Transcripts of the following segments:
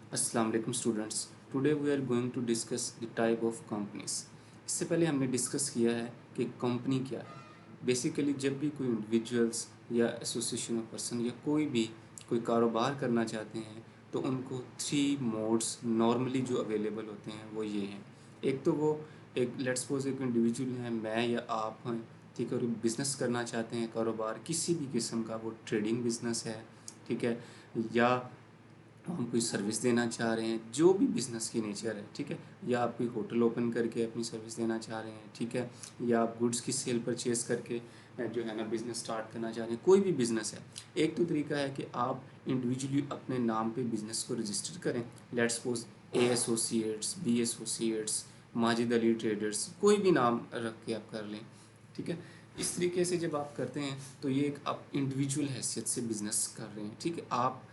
अस्सलाम वालेकुम students. Today we are going to discuss the type of companies. इससे पहले हमने डिस्कस किया है कि कंपनी क्या है। बेसिकली जब भी कोई इंडिविजुअल्स या एसोसिएशन ऑफ पर्सन या कोई कारोबार करना चाहते हैं तो उनको थ्री मोड्स नॉर्मली जो अवेलेबल होते हैं वो ये हैं। एक तो वो एक लेट्स सपोज एक इंडिविजुअल है, मैं या आप हैं, ठीक है, और बिज़नेस करना चाहते हैं, कारोबार किसी भी किस्म का, वो ट्रेडिंग बिजनेस है, ठीक है, या हम कोई सर्विस देना चाह रहे हैं, जो भी बिज़नेस की नेचर है, ठीक है, या आप कोई होटल ओपन करके अपनी सर्विस देना चाह रहे हैं, ठीक है, या आप गुड्स की सेल परचेज करके जो है ना बिज़नेस स्टार्ट करना चाह रहे हैं, कोई भी बिज़नेस है। एक तो तरीका है कि आप इंडिविजुअली अपने नाम पे बिज़नेस को रजिस्टर करें। Let's suppose A associates, B associates, Majid Ali traders, कोई भी नाम रख के आप कर लें, ठीक है। इस तरीके से जब आप करते हैं तो ये एक आप इंडिविजुअल हैसियत से बिज़नेस कर रहे हैं, ठीक है, आप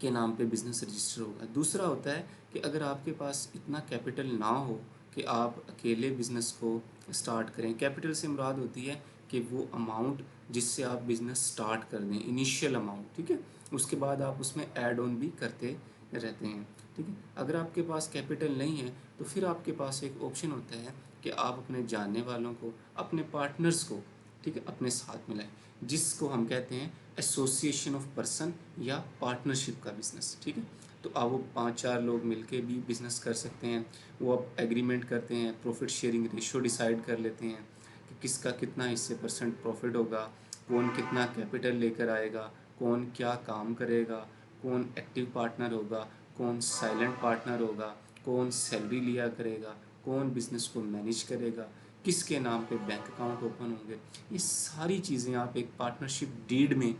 के नाम पे बिज़नेस रजिस्टर होगा। दूसरा होता है कि अगर आपके पास इतना कैपिटल ना हो कि आप अकेले बिज़नेस को स्टार्ट करें। कैपिटल से मुराद होती है कि वो अमाउंट जिससे आप बिज़नेस स्टार्ट कर दें, इनिशियल अमाउंट, ठीक है, उसके बाद आप उसमें ऐड ऑन भी करते रहते हैं, ठीक है। अगर आपके पास कैपिटल नहीं है तो फिर आपके पास एक ऑप्शन होता है कि आप अपने जानने वालों को, अपने पार्टनर्स को, ठीक है, अपने साथ मिलाएं, जिसको हम कहते हैं एसोसिएशन ऑफ पर्सन या पार्टनरशिप का बिज़नेस, ठीक है। तो आप वो 5-4 लोग मिलके भी बिज़नेस कर सकते हैं। वो आप एग्रीमेंट करते हैं, प्रॉफिट शेयरिंग रेशो डिसाइड कर लेते हैं कि किसका कितना हिस्से परसेंट प्रॉफिट होगा, कौन कितना कैपिटल लेकर आएगा, कौन क्या काम करेगा, कौन एक्टिव पार्टनर होगा, कौन साइलेंट पार्टनर होगा, कौन सैलरी लिया करेगा, कौन बिज़नेस को मैनेज करेगा, किसके नाम पे बैंक अकाउंट ओपन होंगे। ये सारी चीज़ें आप एक पार्टनरशिप डीड में,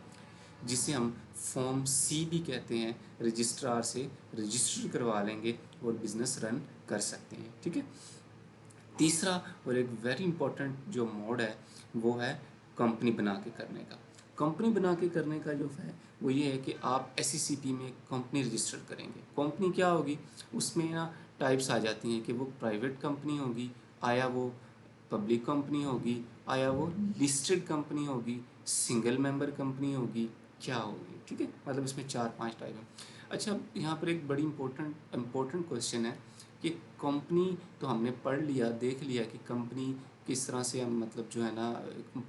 जिसे हम फॉर्म सी भी कहते हैं, रजिस्ट्रार से रजिस्टर करवा लेंगे और बिज़नेस रन कर सकते हैं, ठीक है। तीसरा और एक वेरी इंपॉर्टेंट जो मोड है वो है कंपनी बना के करने का। कंपनी बना के करने का जो है वो ये है कि आप एसईसीपी में कंपनी रजिस्टर करेंगे। कंपनी क्या होगी, उसमें ना टाइप्स आ जाती हैं कि वो प्राइवेट कंपनी होगी, आया वो पब्लिक कंपनी होगी, आया वो लिस्टेड कंपनी होगी, सिंगल मेंबर कंपनी होगी, क्या होगी, ठीक है। मतलब इसमें 4-5 टाइप है। अच्छा, यहाँ पर एक बड़ी इम्पोर्टेंट क्वेश्चन है कि कंपनी तो हमने पढ़ लिया, देख लिया कि कंपनी किस तरह से हम, मतलब जो है ना,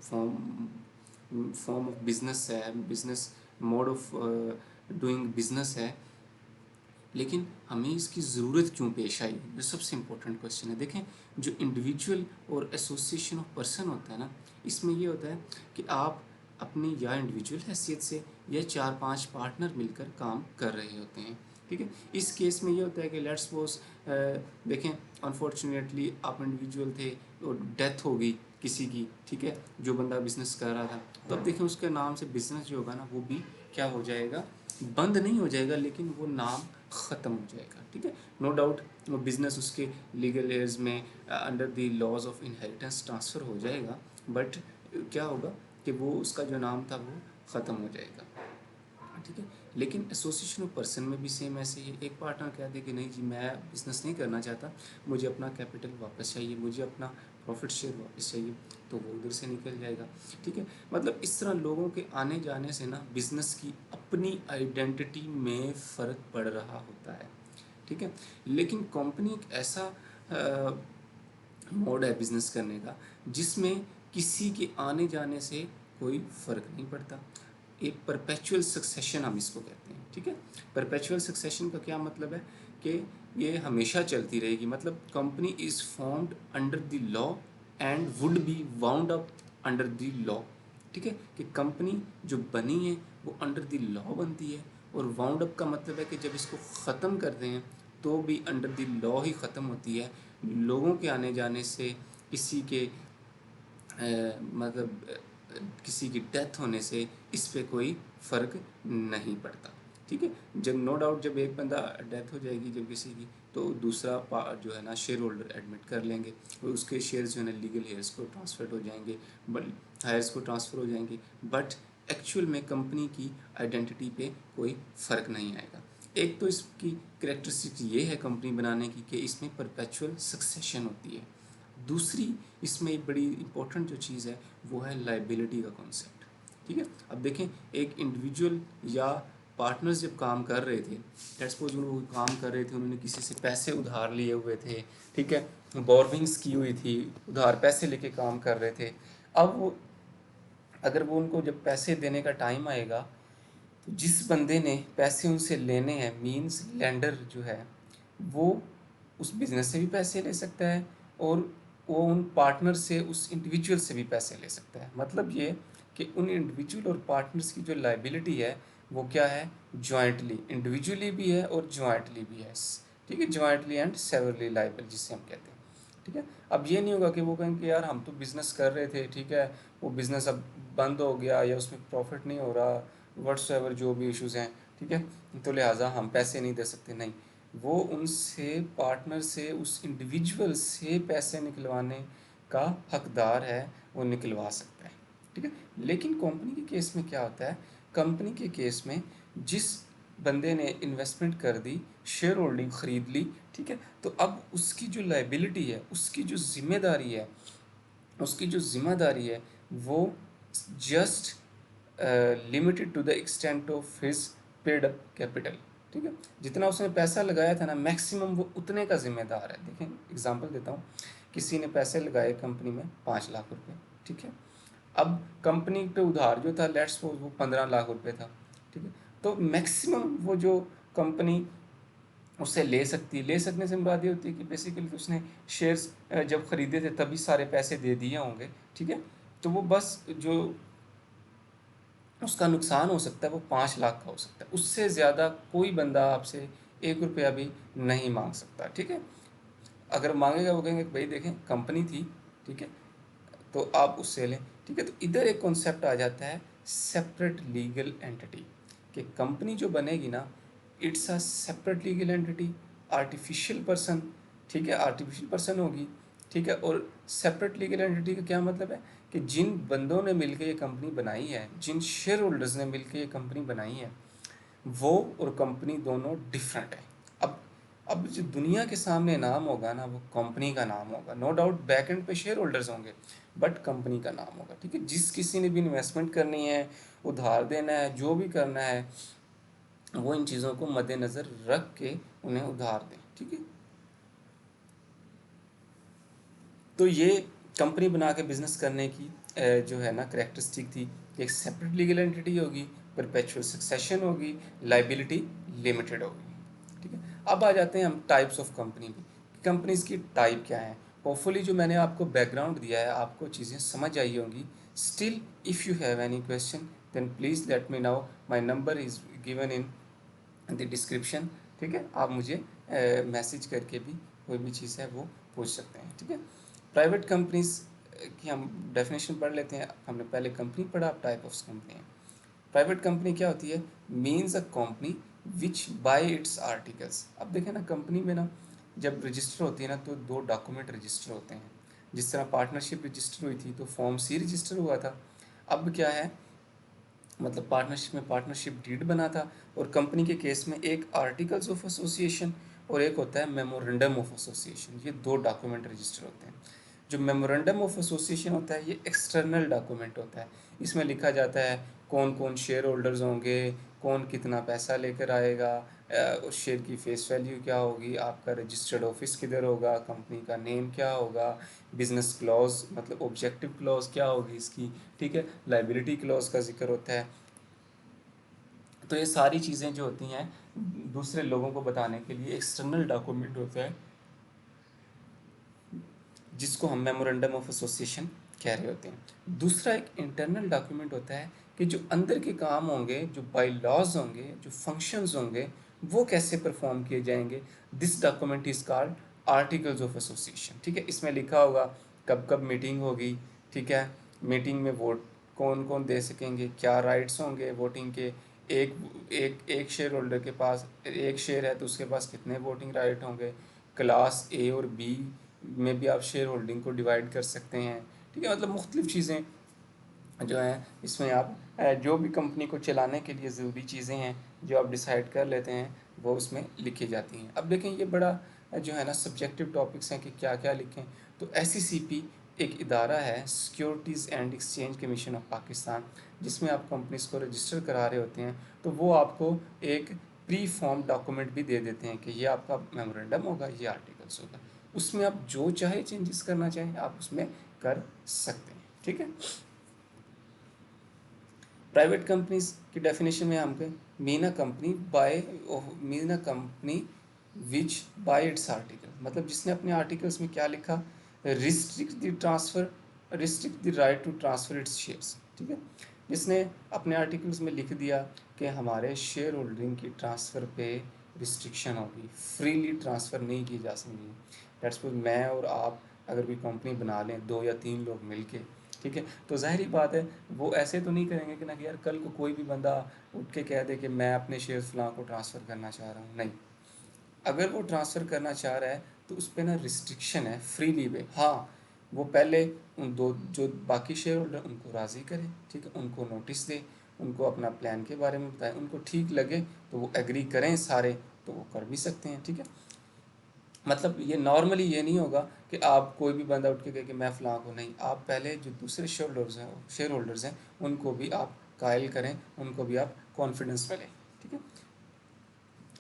फॉर्म ऑफ बिजनेस है, business mode of doing business है, लेकिन हमें इसकी ज़रूरत क्यों पेश आई, ये सबसे इम्पोर्टेंट क्वेश्चन है। देखें, जो इंडिविजुअल और एसोसिएशन ऑफ पर्सन होता है ना, इसमें ये होता है कि आप अपनी या इंडिविजुअल हैसियत से या 4-5 पार्टनर मिलकर काम कर रहे होते हैं, ठीक है। इस केस में ये होता है कि लेट्स सपोज देखें, अनफॉर्चुनेटली आप इंडिविजुअल थे और डेथ हो गई किसी की, ठीक है, जो बंदा बिज़नेस कर रहा था, तो अब देखें उसके नाम से बिज़नेस जो होगा ना वो भी क्या हो जाएगा, बंद नहीं हो जाएगा, लेकिन वो नाम ख़त्म हो जाएगा, ठीक है। नो डाउट वो बिज़नेस उसके लीगल एयर्स में under the laws of inheritance transfer हो जाएगा, बट क्या होगा कि वो उसका जो नाम था वो ख़त्म हो जाएगा, ठीक है। लेकिन एसोसिएशन ऑफ पर्सन में भी सेम ऐसे ही, एक पार्टनर कहते हैं कि नहीं जी, मैं बिज़नेस नहीं करना चाहता, मुझे अपना कैपिटल वापस चाहिए, मुझे अपना प्रॉफिट शेयर वापस चाहिए, तो वो उधर से निकल जाएगा, ठीक है। मतलब इस तरह लोगों के आने जाने से ना बिज़नेस की अपनी आइडेंटिटी में फ़र्क पड़ रहा होता है, ठीक है। लेकिन कंपनी एक ऐसा मोड है बिज़नेस करने का जिसमें किसी के आने जाने से कोई फ़र्क नहीं पड़ता। एक परपेचुअल सक्सेशन हम इसको कहते हैं, ठीक है। परपेचुअल सक्सेशन का क्या मतलब है कि ये हमेशा चलती रहेगी, मतलब company is formed under the law and would be wound up under the law, ठीक है। कि कंपनी जो बनी है वो अंडर द लॉ बनती है, और वाउंड अप का मतलब है कि जब इसको ख़त्म करते हैं तो भी अंडर द लॉ ही ख़त्म होती है। लोगों के आने जाने से, किसी के मतलब किसी की डेथ होने से इस पे कोई फ़र्क नहीं पड़ता, ठीक है। जब नो डाउट जब एक बंदा डेथ हो जाएगी जब किसी की, तो दूसरा जो है ना शेयर होल्डर एडमिट कर लेंगे, और उसके शेयर्स जो है ना लीगल हेयर्स को ट्रांसफ़र हो जाएंगे, हायर्स को ट्रांसफ़र हो जाएंगे, बट एक्चुअल में कंपनी की आइडेंटिटी पे कोई फ़र्क नहीं आएगा। एक तो इसकी करेक्टरिस्टिक ये है कंपनी बनाने की कि इसमें परपेचुअल सक्सेशन होती है। दूसरी इसमें एक बड़ी इंपॉर्टेंट जो चीज़ है वो है लाइबिलिटी का कॉन्सेप्ट, ठीक है। अब देखें, एक इंडिविजुअल या पार्टनर्स जब काम कर रहे थे, लेट्स सपोज वो काम कर रहे थे, उन्होंने किसी से पैसे उधार लिए हुए थे, ठीक है, बोरविंग्स की हुई थी, उधार पैसे लेके काम कर रहे थे। अब वो अगर वो उनको जब पैसे देने का टाइम आएगा, तो जिस बंदे ने पैसे उनसे लेने हैं, मींस लेंडर जो है, वो उस बिज़नेस से भी पैसे ले सकता है और वो उन पार्टनर से, उस इंडिविजुअल से भी पैसे ले सकता है। मतलब ये कि उन इंडिविजुअल और पार्टनर्स की जो लाइबिलिटी है वो क्या है, जॉइंटली, इंडिविजुअली भी है और जॉइंटली भी है, ठीक है, जॉइंटली एंड सेवरली लाइबल जिसे हम कहते हैं, ठीक है। अब ये नहीं होगा कि वो कहेंगे कि यार हम तो बिज़नेस कर रहे थे, ठीक है, वो बिज़नेस अब बंद हो गया या उसमें प्रॉफिट नहीं हो रहा, व्हाट्सएवर जो भी इश्यूज़ हैं, ठीक है, तो लिहाजा हम पैसे नहीं दे सकते। नहीं, वो उनसे, पार्टनर से, उस इंडिविजुअल से पैसे निकलवाने का हकदार है, वो निकलवा सकता है, ठीक है। लेकिन कंपनी के केस में क्या होता है, कंपनी के केस में जिस बंदे ने इन्वेस्टमेंट कर दी, शेयर होल्डिंग ख़रीद ली, ठीक है, तो अब उसकी जो लाइबिलिटी है, उसकी जो जिम्मेदारी है, उसकी जो जिम्मेदारी है वो just limited to the extent of his paid up capital, ठीक है। जितना उसने पैसा लगाया था ना, मैक्सिमम वो उतने का जिम्मेदार है। देखें, एग्जांपल देता हूँ, किसी ने पैसे लगाए कंपनी में 5 लाख रुपए, ठीक है, अब कंपनी पे उधार जो था, लेट्स सपोज वो 15 लाख रुपए था, ठीक है, तो मैक्सिमम वो जो कंपनी उससे ले सकने से मुराद ये होती है कि बेसिकली तो उसने शेयर्स जब ख़रीदे थे तभी सारे पैसे दे दिए होंगे, ठीक है, तो वो बस जो उसका नुकसान हो सकता है वो 5 लाख का हो सकता है, उससे ज़्यादा कोई बंदा आपसे 1 रुपया भी नहीं मांग सकता, ठीक है। अगर मांगेगा वो कहेंगे भाई देखें कंपनी थी, ठीक है, तो आप उससे लें, ठीक है। तो इधर एक कॉन्सेप्ट आ जाता है सेपरेट लीगल एंटिटी, कि कंपनी जो बनेगी ना, it's a separate legal entity, artificial person, ठीक है, आर्टिफिशियल पर्सन होगी, ठीक है। और सेपरेट लीगल एंटिटी का क्या मतलब है कि जिन बंदों ने मिलकर ये कंपनी बनाई है, जिन शेयर होल्डर्स ने मिलकर ये कंपनी बनाई है, वो और कंपनी दोनों डिफरेंट है। अब अब जो दुनिया के सामने नाम होगा ना, वो कंपनी का नाम होगा, नो डाउट बैक एंड पे शेयर होल्डर्स होंगे, बट कंपनी का नाम होगा, ठीक है। जिस किसी ने भी इन्वेस्टमेंट करनी है, उधार देना है, जो भी करना है, वो इन चीज़ों को मद्देनज़र रख के उन्हें उधार दें, ठीक है। तो ये कंपनी बना के बिजनेस करने की जो है ना करेक्टरिस्टिक थी, कि एक सेपरेट लीगल एंटिटी होगी, परपेचुअल सक्सेशन होगी, लाइबिलिटी लिमिटेड होगी, ठीक है। अब आ जाते हैं हम टाइप्स ऑफ कंपनी में, कंपनीज की टाइप क्या है। होपफुली जो मैंने आपको बैकग्राउंड दिया है, आपको चीज़ें समझ आई होंगी। Still if you have any question then please let me now, my number is given in the description, ठीक है। आप मुझे मैसेज करके भी कोई भी चीज़ है वो पूछ सकते हैं, ठीक है। प्राइवेट कंपनीज की हम डेफिनेशन पढ़ लेते हैं। हमने पहले कंपनी पढ़ा, अब टाइप ऑफ कंपनी है। प्राइवेट कंपनी क्या होती है, means a company which by it's articles. अब देखें ना, कंपनी में ना जब रजिस्टर होती है ना, तो 2 डॉक्यूमेंट रजिस्टर होते हैं। जिस तरह पार्टनरशिप रजिस्टर हुई थी तो फॉर्म सी रजिस्टर हुआ था। अब क्या है, मतलब पार्टनरशिप में पार्टनरशिप डीड बना था, और कंपनी के केस में एक आर्टिकल्स ऑफ एसोसिएशन और एक होता है मेमोरेंडम ऑफ एसोसिएशन। ये 2 डॉक्यूमेंट रजिस्टर होते हैं। जो मेमोरेंडम ऑफ एसोसिएशन होता है, ये एक्सटर्नल डॉक्यूमेंट होता है। इसमें लिखा जाता है कौन कौन शेयर होल्डर्स होंगे, कौन कितना पैसा लेकर आएगा, उस शेयर की फेस वैल्यू क्या होगी, आपका रजिस्टर्ड ऑफिस किधर होगा, कंपनी का नेम क्या होगा, बिजनेस क्लॉज मतलब ऑब्जेक्टिव क्लॉज क्या होगी इसकी, ठीक है, लाइबिलिटी क्लॉज का जिक्र होता है। तो ये सारी चीज़ें जो होती हैं दूसरे लोगों को बताने के लिए एक्सटर्नल डॉक्यूमेंट होता है, जिसको हम मेमोरेंडम ऑफ एसोसिएशन कह रहे होते हैं। दूसरा एक इंटरनल डॉक्यूमेंट होता है कि जो अंदर के काम होंगे, जो बाई लॉज होंगे, जो फंक्शंस होंगे, वो कैसे परफॉर्म किए जाएंगे। This document is called articles of association, ठीक है। इसमें लिखा होगा कब कब मीटिंग होगी, ठीक है, मीटिंग में वोट कौन कौन दे सकेंगे, क्या राइट्स होंगे वोटिंग के, एक एक एक शेयर होल्डर के पास एक शेयर है तो उसके पास कितने वोटिंग राइट होंगे, क्लास ए और बी में भी आप शेयर होल्डिंग को डिवाइड कर सकते हैं, ठीक है। मतलब मुख्तलिफ चीज़ें जो हैं इसमें आप जो भी कंपनी को चलाने के लिए ज़रूरी चीज़ें हैं जो आप डिसाइड कर लेते हैं, वो उसमें लिखी जाती हैं। अब देखें, ये बड़ा जो है ना सब्जेक्टिव टॉपिक्स हैं कि क्या क्या लिखें। तो SECP एक इदारा है securities and exchange commission of Pakistan, जिसमें आप कंपनीज को रजिस्टर करा रहे होते हैं, तो वो आपको एक प्री फॉर्म डॉक्यूमेंट भी दे देते हैं कि ये आपका मेमोरेंडम होगा, ये आर्टिकल्स होगा। उसमें आप जो चाहे चेंजेस करना चाहें आप उसमें कर सकते हैं, ठीक है। प्राइवेट कंपनीज की डेफिनेशन में हम कहें mean a company which by its article, मतलब जिसने अपने आर्टिकल्स में क्या लिखा, restrict the right to transfer its shares, ठीक है। जिसने अपने आर्टिकल्स में लिख दिया कि हमारे शेयर होल्डिंग की ट्रांसफ़र पे रिस्ट्रिक्शन होगी, फ्रीली ट्रांसफ़र नहीं की जा सकती। डेट्स सपोज मैं और आप अगर कोई कंपनी बना लें, 2 या 3 लोग मिलके, ठीक है, तो ज़ाहिर बात है वो ऐसे तो नहीं करेंगे कि ना कि यार कल को कोई भी बंदा उठ के कह दे कि मैं अपने शेयर फलां को ट्रांसफ़र करना चाह रहा हूँ। नहीं, अगर वो ट्रांसफ़र करना चाह रहा है तो उस पर ना रिस्ट्रिक्शन है, फ्रीली वे। हाँ, वो पहले उन दो जो बाकी शेयर होल्डर उनको राज़ी करे, ठीक है, उनको नोटिस दे, उनको अपना प्लान के बारे में बताएं, उनको ठीक लगे तो वो एग्री करें सारे, तो वो कर भी सकते हैं, ठीक है। मतलब ये नॉर्मली ये नहीं होगा कि आप कोई भी बंदा उठ के कहे कि मैं फ़लाँ को, नहीं, आप पहले जो दूसरे शेयर होल्डर्स हैं उनको भी आप कायल करें, उनको भी आप कॉन्फिडेंस में लें, ठीक है।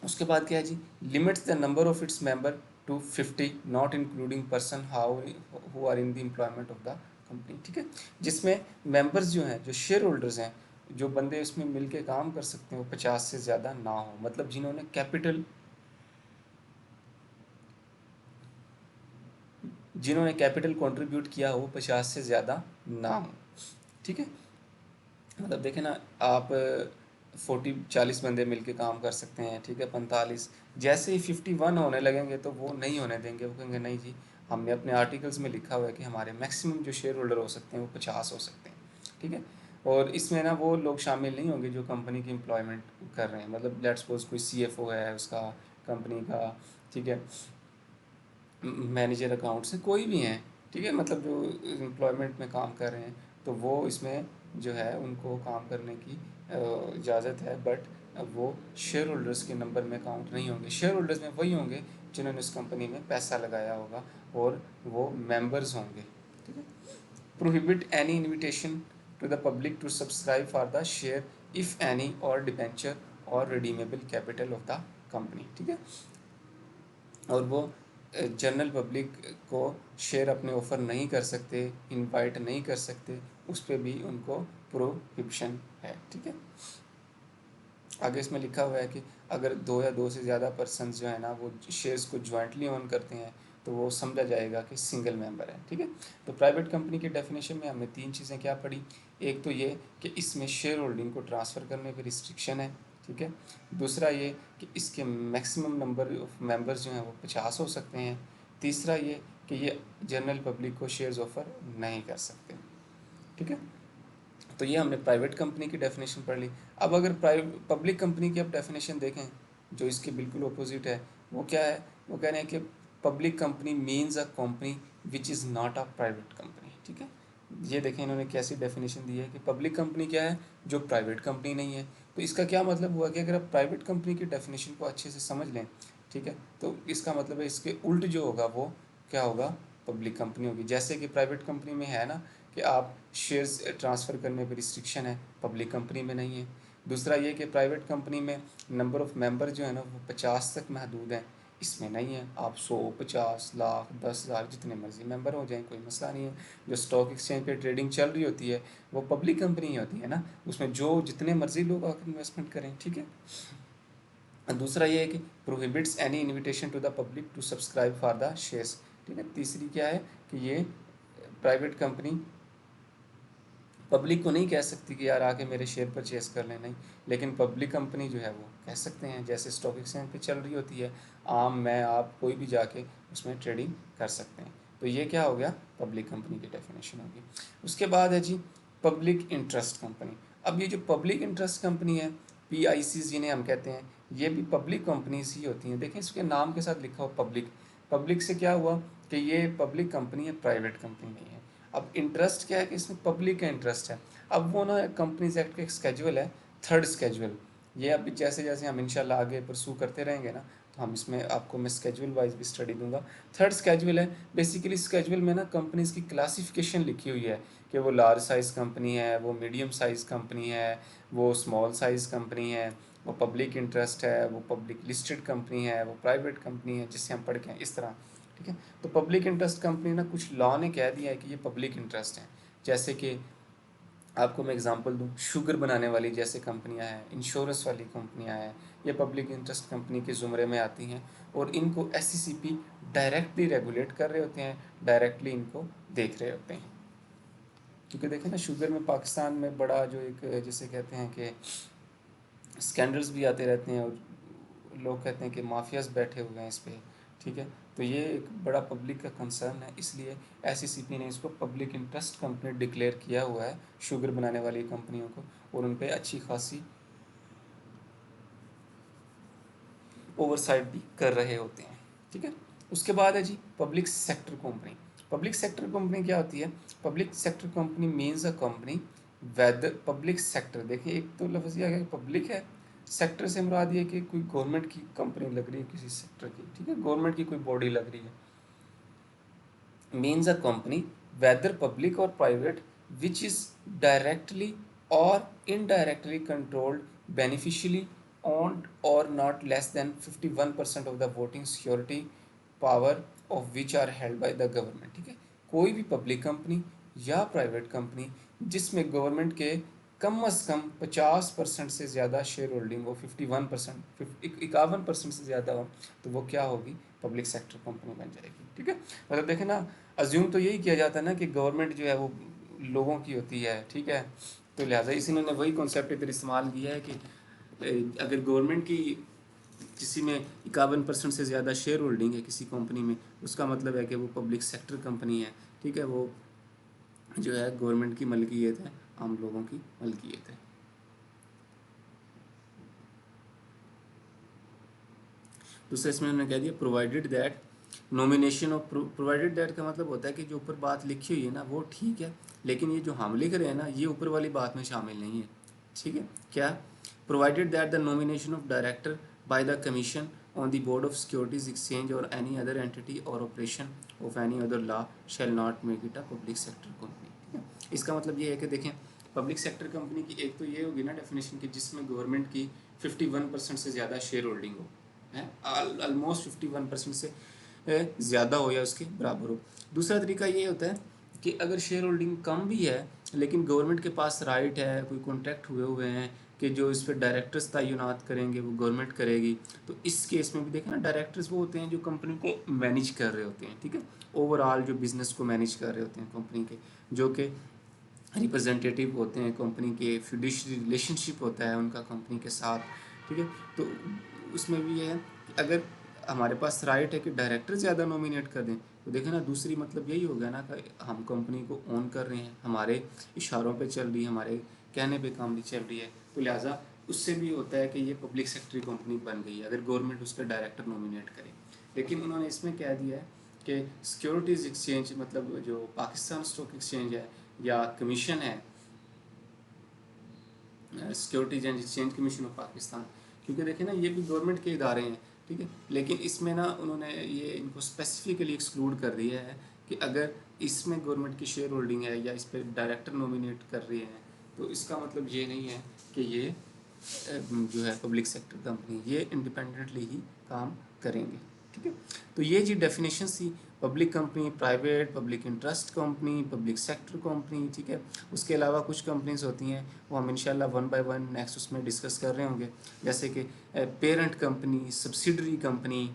उसके बाद क्या है जी, limits the number of its member to 50 not including person who are in the employment of the company, ठीक है। जिसमें मेंबर्स जो हैं, जो शेयर होल्डर्स हैं, जो बंदे उसमें मिल के काम कर सकते हैं, वो 50 से ज़्यादा ना हो, मतलब जिन्होंने कैपिटल कंट्रीब्यूट किया हो 50 से ज़्यादा ना हो, ठीक है। मतलब देखें ना आप, 40-40 बंदे मिलके काम कर सकते हैं, ठीक है, 45, जैसे ही 51 होने लगेंगे तो वो नहीं होने देंगे, वो कहेंगे नहीं जी, हमने अपने आर्टिकल्स में लिखा हुआ है कि हमारे मैक्सिमम जो शेयर होल्डर हो सकते हैं वो 50 हो सकते हैं, ठीक है। और इसमें ना वो लोग शामिल नहीं होंगे जो कंपनी की एम्प्लॉयमेंट कर रहे हैं, मतलब लेट्स सपोज कोई CFO है उसका, कंपनी का, ठीक है, मैनेजर अकाउंट से कोई भी हैं, ठीक है, मतलब जो एम्प्लॉयमेंट में काम कर रहे हैं, तो वो इसमें जो है उनको काम करने की इजाज़त है, बट वो शेयर होल्डर्स के नंबर में काउंट नहीं होंगे। शेयर होल्डर्स में वही होंगे जिन्होंने उस कंपनी में पैसा लगाया होगा और वो मेंबर्स होंगे, ठीक है। Prohibit any invitation to the public to subscribe for the share if any और डिबेंचर और redeemable capital of the company, ठीक है। और वो जनरल पब्लिक को शेयर अपने ऑफ़र नहीं कर सकते, इनवाइट नहीं कर सकते, उस पर भी उनको प्रोहिबिशन है, ठीक है। आगे इसमें लिखा हुआ है कि अगर 2 या 2 से ज़्यादा पर्सन्स जो है ना वो शेयर्स को जॉइंटली ओन करते हैं तो वो समझा जाएगा कि सिंगल मेंबर है, ठीक है। तो प्राइवेट कंपनी की डेफिनेशन में हमने 3 चीज़ें क्या पढ़ी। एक तो ये कि इसमें शेयर होल्डिंग को ट्रांसफ़र करने पर रिस्ट्रिक्शन है, ठीक है। दूसरा ये कि इसके मैक्सिमम नंबर ऑफ मेंबर्स जो हैं वो 50 हो सकते हैं। तीसरा ये कि ये जनरल पब्लिक को शेयर्स ऑफ़र नहीं कर सकते, ठीक है। तो ये हमने प्राइवेट कंपनी की डेफिनेशन पढ़ ली। अब अगर पब्लिक कंपनी की आप डेफिनेशन देखें जो इसके बिल्कुल अपोजिट है, वो क्या है, वो कह रहे हैं कि public company means a company which is not a private company, ठीक है। ये देखें इन्होंने कैसी डेफिनेशन दी है कि पब्लिक कंपनी क्या है, जो प्राइवेट कंपनी नहीं है। तो इसका क्या मतलब हुआ कि अगर आप प्राइवेट कंपनी की डेफिनेशन को अच्छे से समझ लें, ठीक है, तो इसका मतलब है इसके उल्ट जो होगा वो क्या होगा, पब्लिक कंपनी होगी। जैसे कि प्राइवेट कंपनी में है ना कि आप शेयर्स ट्रांसफ़र करने पर रिस्ट्रिक्शन है, पब्लिक कंपनी में नहीं है। दूसरा ये कि प्राइवेट कंपनी में नंबर ऑफ़ मेंबर जो है ना वो 50 तक महदूद हैं, इसमें नहीं है। आप 100, 50 लाख, 10,000 जितने मर्ज़ी मेंबर हो जाएं, कोई मसला नहीं है। जो स्टॉक एक्सचेंज पे ट्रेडिंग चल रही होती है वो पब्लिक कंपनी ही होती है ना, उसमें जो जितने मर्ज़ी लोग आकर इन्वेस्टमेंट करें, ठीक है। दूसरा ये है कि prohibits any invitation to the public to subscribe for the shares, ठीक है। तीसरी क्या है कि ये प्राइवेट कंपनी पब्लिक को नहीं कह सकती कि यार आके मेरे शेयर परचेस कर लें, नहीं। लेकिन पब्लिक कंपनी जो है वो कह सकते हैं, जैसे स्टॉक एक्सचेंज पे चल रही होती है, आम मैं आप कोई भी जाके उसमें ट्रेडिंग कर सकते हैं। तो ये क्या हो गया, पब्लिक कंपनी की डेफिनेशन होगी। उसके बाद है जी पब्लिक इंटरेस्ट कंपनी। अब ये जो पब्लिक इंटरेस्ट कंपनी है, PICs जिन्हें हम कहते हैं, ये भी पब्लिक कंपनीज ही होती हैं। देखें इसके नाम के साथ लिखा हो पब्लिक, पब्लिक से क्या हुआ कि ये पब्लिक कंपनी है, प्राइवेट कंपनी नहीं है। अब इंटरेस्ट क्या है कि इसमें पब्लिक का इंटरेस्ट है। अब वो ना कंपनीज एक्ट का एक स्केजुअल है, थर्ड स्केजुअल, ये अभी जैसे जैसे हम इंशाल्लाह आगे परसू करते रहेंगे ना, तो हम इसमें आपको मैं स्केजुअल वाइज भी स्टडी दूंगा। थर्ड स्केजुअल है, बेसिकली स्केजुअल में ना कंपनीज की क्लासिफिकेशन लिखी हुई है कि वो लार्ज साइज़ कंपनी है, वो मीडियम साइज़ कंपनी है, वो स्मॉल साइज़ कंपनी है, वो पब्लिक इंटरेस्ट है, वो पब्लिक लिस्टेड कंपनी है, वो प्राइवेट कंपनी है, जिससे हम पढ़ के हैं इस तरह। ठीक है, तो पब्लिक इंटरेस्ट कंपनी ना कुछ लॉ ने कह दिया है कि ये पब्लिक इंटरेस्ट है। जैसे कि आपको मैं एग्जांपल दूं, शुगर बनाने वाली जैसे कंपनियां हैं, इंश्योरेंस वाली कंपनियां हैं, ये पब्लिक इंटरेस्ट कंपनी के ज़ुमरे में आती हैं और इनको एससीसीपी डायरेक्टली रेगुलेट कर रहे होते हैं, डायरेक्टली इनको देख रहे होते हैं। क्योंकि देखें ना, शुगर में पाकिस्तान में बड़ा जो एक जिसे कहते हैं कि स्कैंडल्स भी आते रहते हैं और लोग कहते हैं कि माफियाज बैठे हुए हैं इस पर। ठीक है, तो ये एक बड़ा पब्लिक का कंसर्न है, इसलिए एससीसीपी ने इसको पब्लिक इंटरेस्ट कंपनी डिक्लेयर किया हुआ है शुगर बनाने वाली कंपनियों को, और उन पर अच्छी खासी ओवरसाइट भी कर रहे होते हैं। ठीक है, उसके बाद है जी public sector company. Public sector company क्या होती है? Public sector company means a company whether public sector, देखिए एक तो लफ्ज़ यह है पब्लिक है, सेक्टर से मुराद ये कि कोई गवर्नमेंट की कंपनी लग रही है किसी सेक्टर की। ठीक है, गवर्नमेंट की कोई बॉडी लग रही है। means a company whether public or private which is directly or indirectly controlled, beneficially owned or not less than 51% of the voting security power of which are held by the government। ठीक है, कोई भी public company या private company जिसमें government के कम अज़ कम 50% से ज़्यादा शेयर होल्डिंग हो, 51%, 51% से ज़्यादा हो, तो वो क्या होगी? पब्लिक सेक्टर कंपनी बन जाएगी। ठीक है, मतलब देखें ना, अज्यूम तो यही किया जाता है ना कि गवर्नमेंट जो है वो लोगों की होती है। ठीक है, तो लिहाजा इसी ने वही कॉन्सेप्ट इधर इस्तेमाल किया है कि अगर गवर्नमेंट की किसी में 51% से ज़्यादा शेयर होल्डिंग है किसी कंपनी में, उसका मतलब है कि वो पब्लिक सेक्टर कंपनी है। ठीक है, वो जो है गवर्नमेंट की मलकियत है, आम लोगों की मलकियत है। दूसरा इसमें उन्होंने कह दिया provided that nomination of, provided that का मतलब होता है कि जो ऊपर बात लिखी हुई है ना वो ठीक है, लेकिन ये जो हम लिख रहे हैं ना ये ऊपर वाली बात में शामिल नहीं है। ठीक है, क्या? Provided that the nomination of director by the commission on the board of securities exchange और एनी अदर एंटिटी और operation of any other law shall not make it a public sector company. ठीक है, इसका मतलब ये है कि देखें, पब्लिक सेक्टर कंपनी की एक तो ये होगी ना डेफिनेशन की जिसमें गवर्नमेंट की 51% से ज़्यादा शेयर होल्डिंग हो, है ऑलमोस्ट 51% से ज़्यादा हो या उसके बराबर हो। दूसरा तरीका ये होता है कि अगर शेयर होल्डिंग कम भी है लेकिन गवर्नमेंट के पास राइट है, कोई कॉन्ट्रैक्ट हुए हुए हैं कि जो इस पर डायरेक्टर्स तैनात करेंगे वो गवर्नमेंट करेगी, तो इस केस में भी देखें ना, डायरेक्टर्स वो होते हैं जो कंपनी को मैनेज कर रहे होते हैं। ठीक है, ओवरऑल जो बिज़नेस को मैनेज कर रहे होते हैं कंपनी के, जो कि रिप्रेजेंटेटिव होते हैं कंपनी के, फिड्यूशरी रिलेशनशिप होता है उनका कंपनी के साथ। ठीक है, तो उसमें भी ये है कि अगर हमारे पास राइट है कि डायरेक्टर ज़्यादा नॉमिनेट कर दें, तो देखें ना, दूसरी मतलब यही हो गया ना कि हम कंपनी को ओन कर रहे हैं, हमारे इशारों पे चल रही है, हमारे कहने पे काम नहीं चल रही है, तो लिहाजा उससे भी होता है कि ये पब्लिक सेक्टर कंपनी बन गई है अगर गवर्नमेंट उसका डायरेक्टर नॉमिनेट करे। लेकिन उन्होंने इसमें कह दिया है कि सिक्योरिटीज़ एक्सचेंज, मतलब जो पाकिस्तान स्टॉक एक्सचेंज है या कमीशन है, securities and exchange commission of Pakistan, क्योंकि देखें ना ये भी गवर्नमेंट के इदारे हैं। ठीक है, लेकिन इसमें ना उन्होंने ये इनको स्पेसिफिकली एक्सक्लूड कर दिया है कि अगर इसमें गवर्नमेंट की शेयर होल्डिंग है या इस पर डायरेक्टर नॉमिनेट कर रहे हैं, तो इसका मतलब ये नहीं है कि ये जो है पब्लिक सेक्टर कंपनी, ये इंडिपेंडेंटली ही काम करेंगे। ठीक है, तो ये जी डेफिनेशन थी, public company, private, public interest company, public sector company. ठीक है, उसके अलावा कुछ कंपनीज होती हैं वो हम इंशाल्लाह वन बाय वन नेक्स्ट उसमें डिस्कस कर रहे होंगे, जैसे कि पेरेंट कंपनी, सब्सिडरी कंपनी।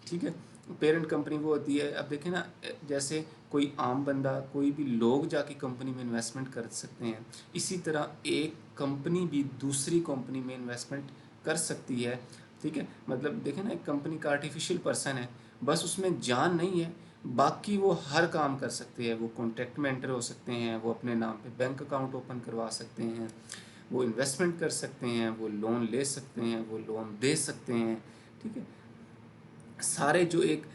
ठीक है, पेरेंट कंपनी वो होती है, अब देखें ना, जैसे कोई आम बंदा, कोई भी लोग जाके कंपनी में इन्वेस्टमेंट कर सकते हैं, इसी तरह एक कंपनी भी दूसरी कंपनी में इन्वेस्टमेंट कर सकती है। ठीक है, मतलब देखें ना, एक कंपनी का आर्टिफिशियल पर्सन है, बस उसमें जान नहीं है, बाकी वो हर काम कर सकते हैं, वो कॉन्ट्रैक्ट में एंटर हो सकते हैं, वो अपने नाम पे बैंक अकाउंट ओपन करवा सकते हैं, वो इन्वेस्टमेंट कर सकते हैं, वो लोन ले सकते हैं, वो लोन दे सकते हैं। ठीक है, सारे जो एक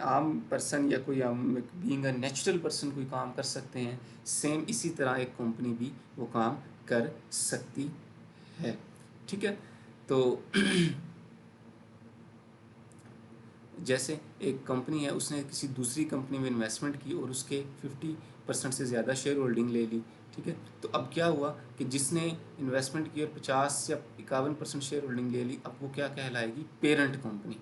आम पर्सन या कोई आम बीइंग अ नेचुरल पर्सन कोई काम कर सकते हैं, सेम इसी तरह एक कंपनी भी वो काम कर सकती है। ठीक है, तो जैसे एक कंपनी है, उसने किसी दूसरी कंपनी में इन्वेस्टमेंट की और उसके 50% से ज़्यादा शेयर होल्डिंग ले ली, ठीक है। तो अब क्या हुआ कि जिसने इन्वेस्टमेंट की और 50 या 51% शेयर होल्डिंग ले ली, अब वो क्या कहलाएगी, पेरेंट कंपनी।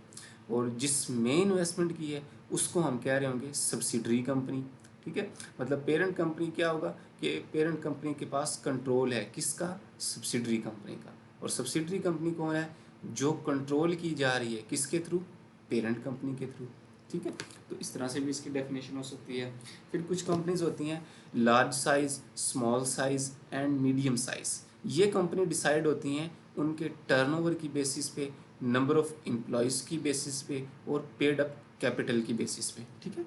और जिसमें इन्वेस्टमेंट की है उसको हम कह रहे होंगे सब्सिडरी कंपनी, ठीक है। मतलब पेरेंट कंपनी क्या होगा कि पेरेंट कंपनी के पास कंट्रोल है किसका, सब्सिडरी कंपनी का। और सब्सिडरी कंपनी कौन है, जो कंट्रोल की जा रही है किसके थ्रू, पेरेंट कंपनी के थ्रू, ठीक है। तो इस तरह से भी इसकी डेफिनेशन हो सकती है। फिर कुछ कंपनीज होती हैं large size, small size and medium size. ये कंपनी डिसाइड होती हैं उनके टर्नओवर की बेसिस पे, नंबर ऑफ एम्प्लॉयज़ की बेसिस पे और पेड अप कैपिटल की बेसिस पे, ठीक है।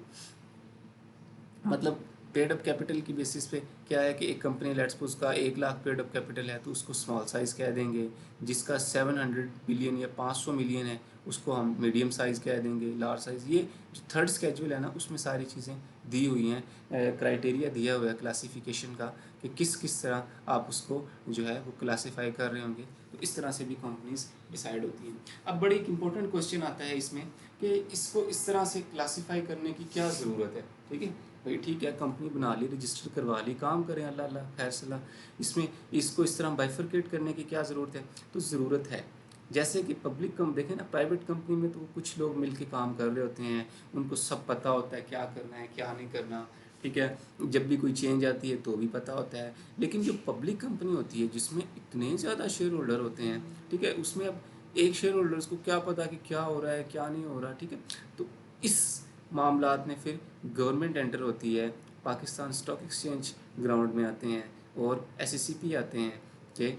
मतलब पेड अप कैपिटल की बेसिस पे क्या है कि एक कंपनी लेट्स सपोज का 1 लाख पेड अप कैपिटल है तो उसको स्मॉल साइज़ कह देंगे। जिसका 700 बिलियन या 500 मिलियन है उसको हम मीडियम साइज़ कह देंगे, लार्ज साइज़। ये जो थर्ड स्केड्यूल है ना, उसमें सारी चीज़ें दी हुई हैं, क्राइटेरिया दिया हुआ है क्लासिफिकेशन का कि किस किस तरह आप उसको जो है वो क्लासीफाई कर रहे होंगे। तो इस तरह से भी कंपनीज डिसाइड होती हैं। अब बड़ी एक इंपॉर्टेंट क्वेश्चन आता है इसमें कि इसको इस तरह से क्लासीफाई करने की क्या ज़रूरत है, ठीक है। भाई ठीक है, कंपनी बना ली, रजिस्टर करवा ली, काम करें, अल्लाह अल्लाह खैर सलाह। इसमें इसको इस तरह बाइफरकेट करने की क्या ज़रूरत है, तो ज़रूरत है। जैसे कि पब्लिक कम देखें ना, प्राइवेट कंपनी में तो कुछ लोग मिल के काम कर रहे होते हैं, उनको सब पता होता है क्या करना है क्या नहीं करना, ठीक है। जब भी कोई चेंज आती है तो भी पता होता है। लेकिन जो पब्लिक कंपनी होती है जिसमें इतने ज़्यादा शेयर होल्डर होते हैं, ठीक है, उसमें अब एक शेयर होल्डर्स को क्या पता कि क्या हो रहा है क्या नहीं हो रहा, ठीक है। तो इस मामलात में फिर गवर्नमेंट एंटर होती है, पाकिस्तान स्टॉक एक्सचेंज ग्राउंड में आते हैं और एससीसीपी आते हैं कि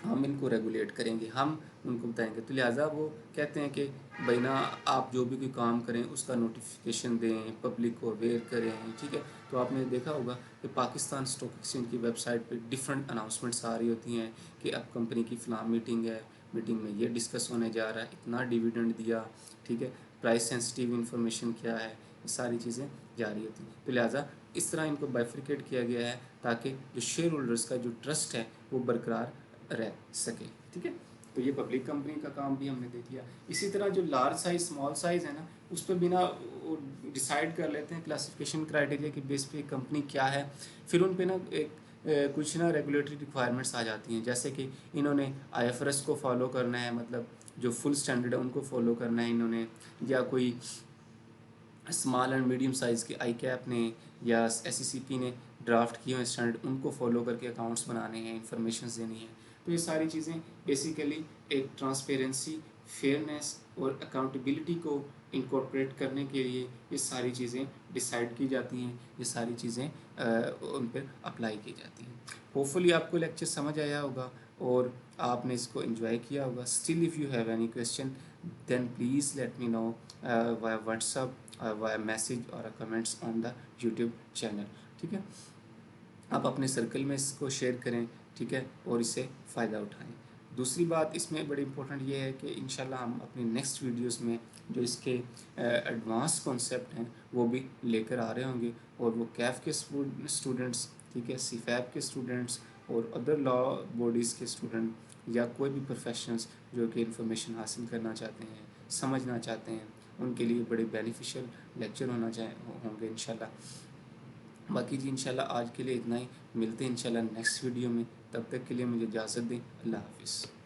हम इनको रेगुलेट करेंगे, हम उनको बताएंगे। तो लिहाजा वो कहते हैं कि भाई ना, आप जो भी कोई काम करें उसका नोटिफिकेशन दें, पब्लिक को अवेयर करें, ठीक है। तो आपने देखा होगा कि पाकिस्तान स्टॉक एक्सचेंज की वेबसाइट पे डिफरेंट अनाउंसमेंट्स आ रही होती हैं कि अब कंपनी की फ़लाँ मीटिंग है, मीटिंग में ये डिस्कस होने जा रहा है, इतना डिविडेंड दिया, ठीक है, प्राइस सेंसिटिव इन्फॉर्मेशन क्या है, ये सारी चीज़ें जा रही होती हैं। तो लिहाजा इस तरह इनको बाइफरिकेट किया गया है ताकि जो शेयर होल्डर्स का जो ट्रस्ट है वो बरकरार रह सके, ठीक है। तो ये पब्लिक कंपनी का काम भी हमने देख लिया। इसी तरह जो लार्ज साइज स्मॉल साइज है ना, उस पर बिना डिसाइड कर लेते हैं क्लासिफिकेशन क्राइटेरिया के बेस पे कंपनी क्या है। फिर उन पे ना एक कुछ ना रेगुलेटरी रिक्वायरमेंट्स आ जाती हैं, जैसे कि इन्होंने आईएफआरएस को फॉलो करना है, मतलब जो फुल स्टैंडर्ड है उनको फॉलो करना है इन्होंने, या कोई स्मॉल एंड मीडियम साइज़ के आई कैप ने या एससीसीपी ने ड्राफ्ट किए हुए स्टैंडर्ड उनको फॉलो करके अकाउंट्स बनाने हैं, इंफॉर्मेशन देनी है। तो ये सारी चीज़ें बेसिकली एक ट्रांसपेरेंसी, फेयरनेस और अकाउंटेबिलिटी को इनकॉर्पोरेट करने के लिए ये सारी चीज़ें डिसाइड की जाती हैं, ये सारी चीज़ें उन पर अप्लाई की जाती हैं। होपफुली आपको लेक्चर समझ आया होगा और आपने इसको एंजॉय किया होगा। Still if you have any question then please let me know via WhatsApp, via message और comments on the YouTube channel, ठीक है। आप अपने सर्कल में इसको शेयर करें, ठीक है, और इससे फ़ायदा उठाएं। दूसरी बात इसमें बड़ी इंपॉर्टेंट ये है कि इंशाल्लाह हम अपनी नेक्स्ट वीडियोस में जो इसके एडवांस कॉन्सेप्ट हैं वो भी लेकर आ रहे होंगे, और वो कैफ़ के स्टूडेंट्स, ठीक है, सीफैब के स्टूडेंट्स और अदर लॉ बॉडीज़ के स्टूडेंट या कोई भी प्रोफेशनल्स जो कि इंफॉर्मेशन हासिल करना चाहते हैं, समझना चाहते हैं, उनके लिए बड़े बेनिफिशियल लेक्चर होंगे इंशाल्लाह। बाकी जी इंशाल्लाह आज के लिए इतना ही, मिलते हैं इंशाल्लाह नेक्स्ट वीडियो में। तब तक के लिए मुझे इजाज़त दें, अल्लाह हाफ़िज़।